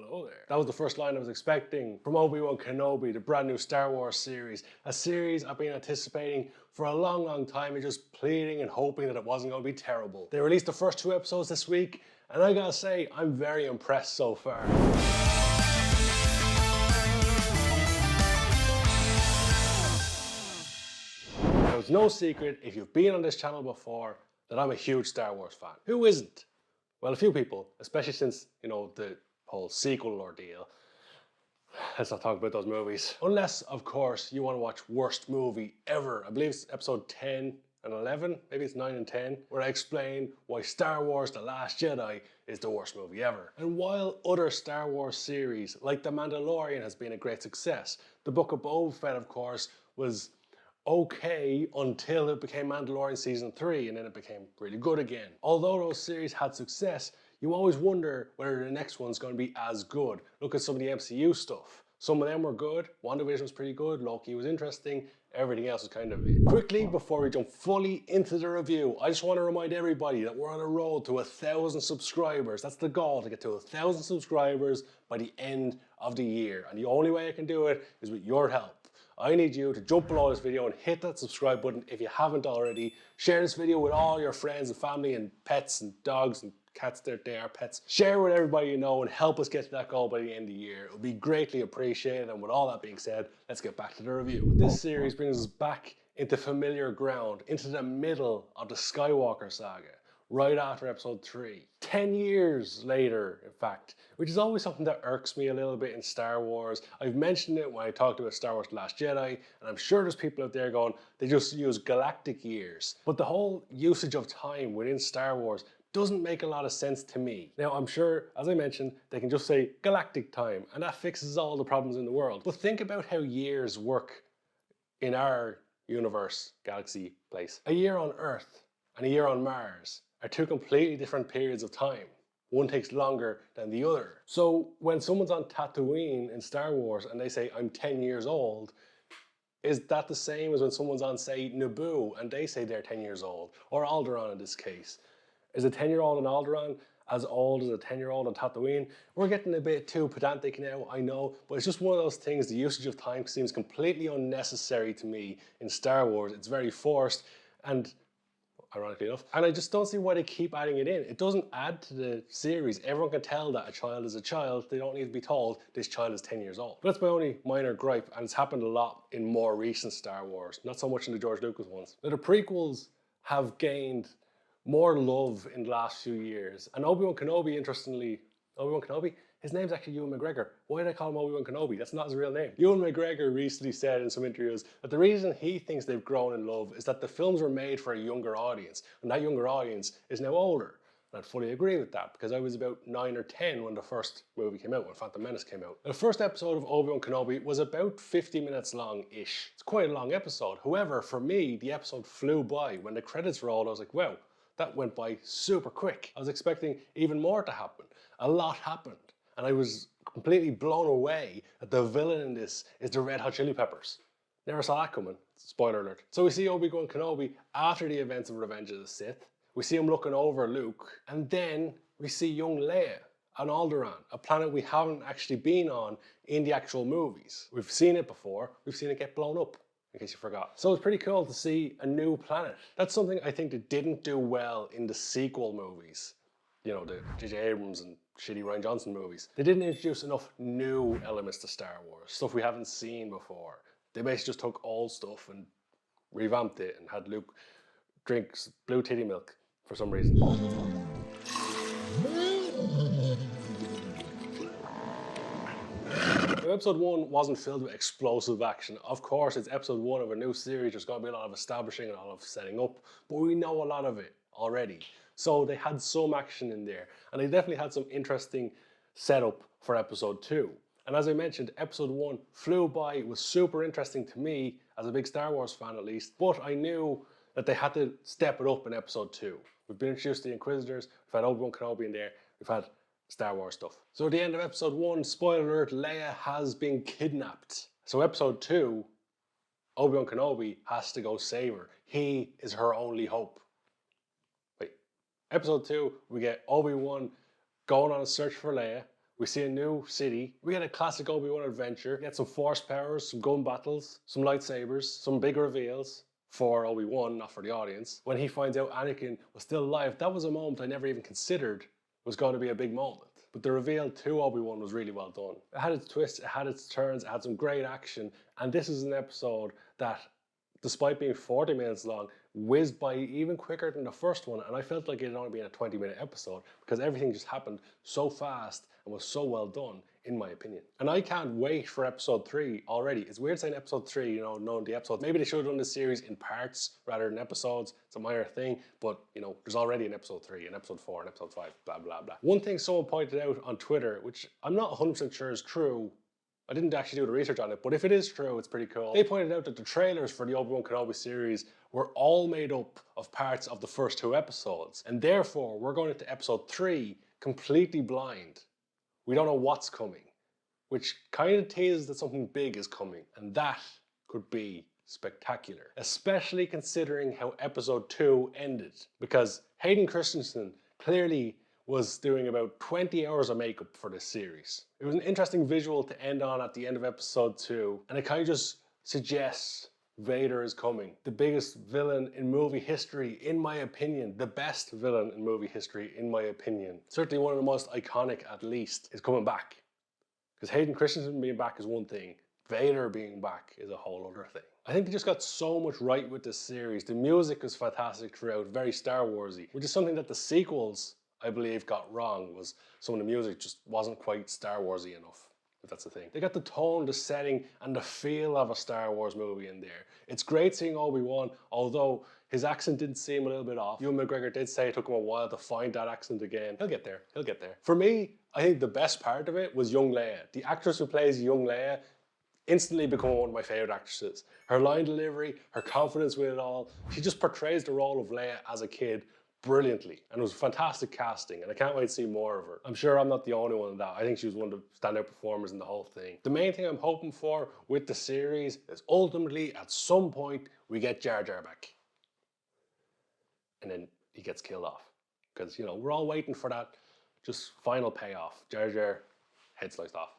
Hello there. That was the first line I was expecting from Obi-Wan Kenobi, the brand new Star Wars series. A series I've been anticipating for a long time and just pleading and hoping that it wasn't going to be terrible. They released the first 2 episodes this week, and I gotta say, I'm very impressed so far. Now, it's no secret, if you've been on this channel before, that I'm a huge Star Wars fan. Who isn't? Well, a few people, especially since, the whole sequel ordeal. Let's not talk about those movies. Unless, of course, you want to watch worst movie ever. I believe it's episode 10 and 11, maybe it's 9 and 10, where I explain why Star Wars The Last Jedi is the worst movie ever. And while other Star Wars series, like The Mandalorian, has been a great success, the Book of Boba Fett, of course, was okay until it became Mandalorian Season 3, and then it became really good again. Although those series had success, you always wonder whether the next one's going to be as good. Look at some of the MCU stuff. Some of them were good, WandaVision was pretty good, Loki was interesting, everything else was kind of it. Quickly, before we jump fully into the review, I just want to remind everybody that we're on a road to 1,000 subscribers. That's the goal, to get to 1,000 subscribers by the end of the year. And the only way I can do it is with your help. I need you to jump below this video and hit that subscribe button if you haven't already. Share this video with all your friends and family and pets and dogs and cats. They are pets. Share with everybody you know and help us get to that goal by the end of the year. It would be greatly appreciated. And with all that being said, let's get back to the review. This series brings us back into familiar ground, into the middle of the Skywalker saga, right after episode 3. 10 years later, in fact, which is always something that irks me a little bit in Star Wars. I've mentioned it when I talked about Star Wars The Last Jedi, and I'm sure there's people out there going, they just use galactic years. But the whole usage of time within Star Wars doesn't make a lot of sense to me. Now, I'm sure, as I mentioned, they can just say galactic time, and that fixes all the problems in the world. But think about how years work in our universe, galaxy, place. A year on Earth and a year on Mars are 2 completely different periods of time. One takes longer than the other. So when someone's on Tatooine in Star Wars and they say, I'm 10 years old, is that the same as when someone's on, say, Naboo and they say they're 10 years old? Or Alderaan in this case. Is a 10-year-old on Alderaan as old as a 10-year-old on Tatooine? We're getting a bit too pedantic now, I know, but it's just one of those things. The usage of time seems completely unnecessary to me in Star Wars. It's very forced, and ironically enough, and I just don't see why they keep adding it in. It doesn't add to the series. Everyone can tell that a child is a child. They don't need to be told this child is 10 years old. But that's my only minor gripe, and it's happened a lot in more recent Star Wars, not so much in the George Lucas ones. Now, the prequels have gained more love in the last few years, and Obi-Wan Kenobi, interestingly, Obi-Wan Kenobi, his name's actually Ewan McGregor. Why did I call him Obi-Wan Kenobi? That's not his real name. Ewan McGregor recently said in some interviews that the reason he thinks they've grown in love is that the films were made for a younger audience, and that younger audience is now older. And I'd fully agree with that, because I was about 9 or 10 when the first movie came out, when Phantom Menace came out. The first episode of Obi-Wan Kenobi was about 50 minutes long-ish. It's quite a long episode. However, for me, the episode flew by. When the credits rolled, I was like, wow, that went by super quick. I was expecting even more to happen. A lot happened. And I was completely blown away that the villain in this is the Red Hot Chili Peppers. Never saw that coming. Spoiler alert. So we see Obi-Wan Kenobi after the events of Revenge of the Sith. We see him looking over Luke. And then we see young Leia on Alderaan, a planet we haven't actually been on in the actual movies. We've seen it before. We've seen it get blown up, in case you forgot. So it's pretty cool to see a new planet. That's something I think they didn't do well in the sequel movies. The J.J. Abrams and shitty Rian Johnson movies. They didn't introduce enough new elements to Star Wars, stuff we haven't seen before. They basically just took old stuff and revamped it and had Luke drink blue titty milk for some reason. Episode 1 wasn't filled with explosive action. Of course, it's episode 1 of a new series. There's going to be a lot of establishing and a lot of setting up, but we know a lot of it already. So they had some action in there, and they definitely had some interesting setup for episode 2. And as I mentioned, episode 1 flew by. It was super interesting to me, as a big Star Wars fan at least, but I knew that they had to step it up in episode 2. We've been introduced to the Inquisitors, we've had Obi-Wan Kenobi in there, we've had Star Wars stuff. So at the end of episode 1, spoiler alert, Leia has been kidnapped. So episode 2, Obi-Wan Kenobi has to go save her. He is her only hope. Wait, episode 2, we get Obi-Wan going on a search for Leia. We see a new city. We get a classic Obi-Wan adventure. We get some force powers, some gun battles, some lightsabers, some big reveals for Obi-Wan, not for the audience. When he finds out Anakin was still alive, that was a moment I never even considered was going to be a big moment. But the reveal to Obi-Wan was really well done. It had its twists, it had its turns, it had some great action, and this is an episode that, despite being 40 minutes long, whizzed by even quicker than the first one, and I felt like it had only been a 20-minute episode because everything just happened so fast and was so well done, in my opinion. And I can't wait for episode 3 already. It's weird saying episode 3, you know, knowing the episodes. Maybe they should have done this series in parts rather than episodes. It's a minor thing, but you know, there's already an episode 3, an episode 4, an episode 5, blah, blah, blah. One thing someone pointed out on Twitter, which I'm not 100% sure is true, I didn't actually do the research on it, but if it is true, it's pretty cool. They pointed out that the trailers for the Obi-Wan Kenobi series were all made up of parts of the first 2 episodes, and therefore we're going into episode 3 completely blind. We don't know what's coming, which kind of teases that something big is coming, and that could be spectacular, especially considering how episode 2 ended, because Hayden Christensen clearly was doing about 20 hours of makeup for this series. It was an interesting visual to end on at the end of episode 2, and it kind of just suggests Vader is coming. The biggest villain in movie history, in my opinion. The best villain in movie history, in my opinion. Certainly one of the most iconic, at least, is coming back. Because Hayden Christensen being back is one thing. Vader being back is a whole other thing. I think they just got so much right with this series. The music was fantastic throughout, very Star Warsy, which is something that the sequels, I believe, got wrong. Was some of the music just wasn't quite Star Warsy enough, if that's the thing. They got the tone, the setting, and the feel of a Star Wars movie in there. It's great seeing Obi-Wan, although his accent did seem a little bit off. Ewan McGregor did say it took him a while to find that accent again. He'll get there, he'll get there. For me, I think the best part of it was young Leia. The actress who plays young Leia instantly became one of my favorite actresses. Her line delivery, her confidence with it all, she just portrays the role of Leia as a kid brilliantly, and it was fantastic casting, and I can't wait to see more of her. I'm sure I'm not the only one in that. I think she was one of the standout performers in the whole thing. The main thing I'm hoping for with the series is ultimately at some point we get Jar Jar back, and then he gets killed off, because you know we're all waiting for that just final payoff. Jar Jar head sliced off.